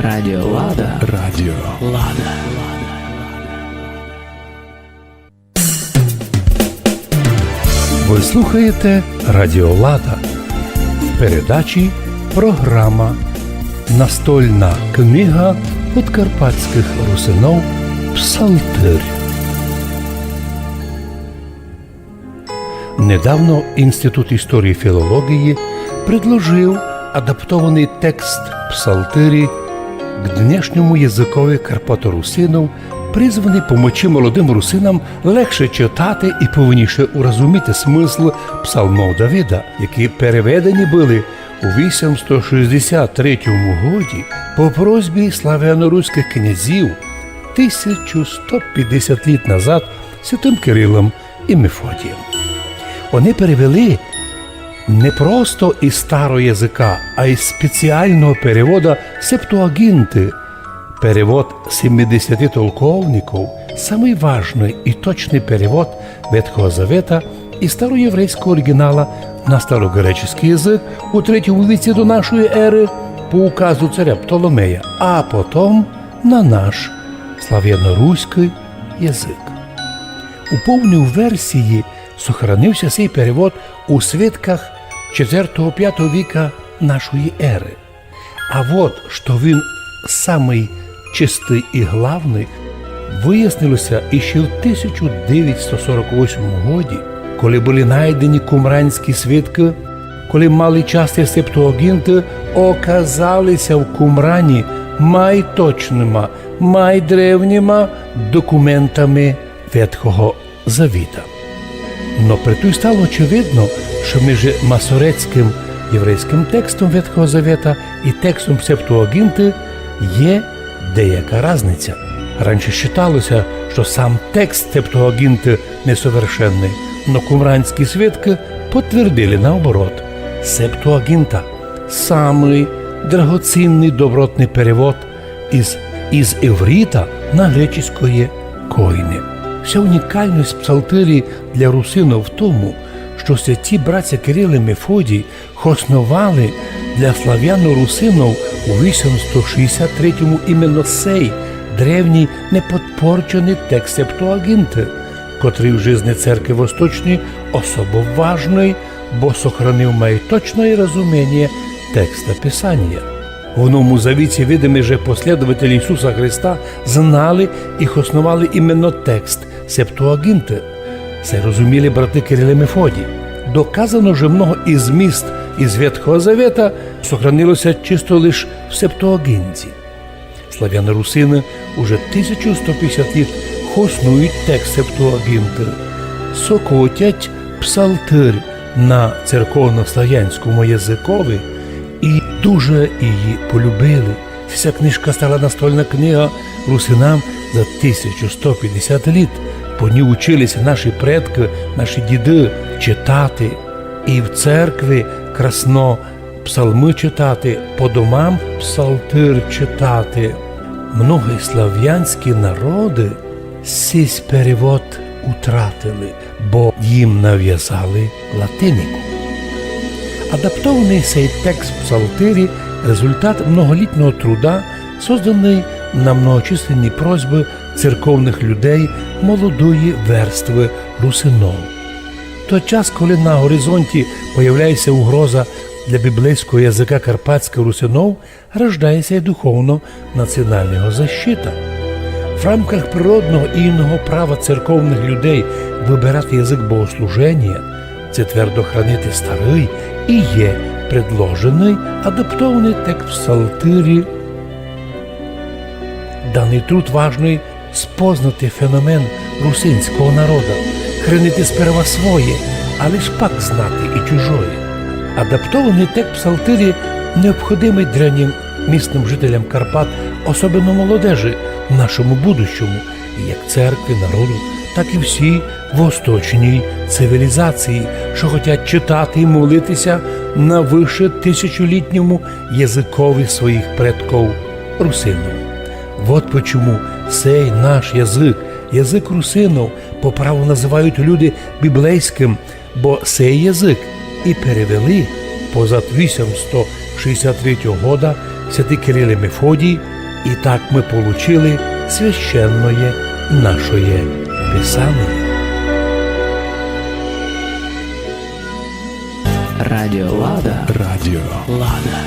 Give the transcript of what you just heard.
Радіо Лада. Радіо Лада. Ви слухаєте Радіо Лада. В передачі програма «Настольна книга подкарпатських русинов Псалтир». Недавно Інститут історії і філології предложив адаптований текст Псалтирі к днешньому язикові карпаторусинов, призваний помочи молодим русинам легше читати і повніше урозуміти смисл псалмов Давида, які переведені були у 863 годі по просьбі славяно-руських князів 1150 літ назад святим Кирилом і Мефодієм. Вони перевели не просто із старого язика, а із спеціального перевода Септуагінти. Перевод 70 толковників – самий важний і точний перевод Ветхого Завета і староєврейського оригінала на старогреческий язик у 3 віці до нашої ери по указу царя Птоломея, а потім на наш слав'яно-руський язик. У повній версії сохранився цей перевод у свитках 4-5 віка нашої ери. А вот, що він самий чистий і главний, вияснилося іще в 1948 годі, коли були знайдені кумранські свитки, коли мали части Септуагінти оказалися в Кумрані майточними, майдревніми документами Ветхого Завіта. Но притом стало очевидно, що між масорецьким єврейським текстом Ветхого Завета і текстом Септуагінти є деяка різниця. Раніше вважалося, що сам текст Септуагінти несовершенний, но кумранські свідки підтвердили наоборот. Септуагінта – самий драгоцінний добротний перевод із іврита на греческое койне. Вся унікальність псалтирі для русинів в тому, що святі браття Кирил і Мефодій основали для слав'яно-русинів у 863-му іменно сей древній неподпорчений текст Септуагінти, котрий в житті церкви Восточній особо важний, бо сохранив майточне розуміння текста Писання. В Новому Завіті видимо, що послідовники Ісуса Христа знали і основали іменно текст Септуагінти. Це розуміли брати Кирил і Мефодій. Доказано, що много із міст із Ветхого Завета сохранилося чисто лише в Септуагінті. Славяно-русини уже 1150 літ хоснують текст Септуагінти, сокотять псалтир на церковно-слав'янському язикові і дуже її полюбили. Ця книжка стала настольна книга русинам за 1150 літ. По ній училися наші предки, наші діди читати. І в церкві красно псалми читати, по домам псалтир читати. Многі слав'янські народи цей перевод утратили, бо їм нав'язали латинику. Адаптований цей текст псалтирі – результат многолітнього труда, созданий на многочисленні просьби церковних людей молодої верстви русинов. В той час, коли на горизонті появляється угроза для біблейського язика карпатських русинов, рождається і духовно-національного защита. В рамках природного і іного права церковних людей вибирати язик богослуження – це твердо хранити старий і є предложений адаптований текст псалтирі. Даний труд важний спознати феномен русинського народу, хранити сперва своє, але ж пак знати і чужое. Адаптований текст псалтирі необхідний древнім місним жителям Карпат, особливо молодежі, в нашому будущому, як церкви, народу, так і всій восточній цивілізації, що хочуть читати і молитися на вище тисячолітньому язикові своїх предків русинів. Вот почему цей наш язик, язик русинов, по праву називають люди біблейським, бо цей язик і перевели позад 863 года святий Кирил и Мефодий, и так мы получили священное нашее Писание. Радіо Лада. Радіо Лада.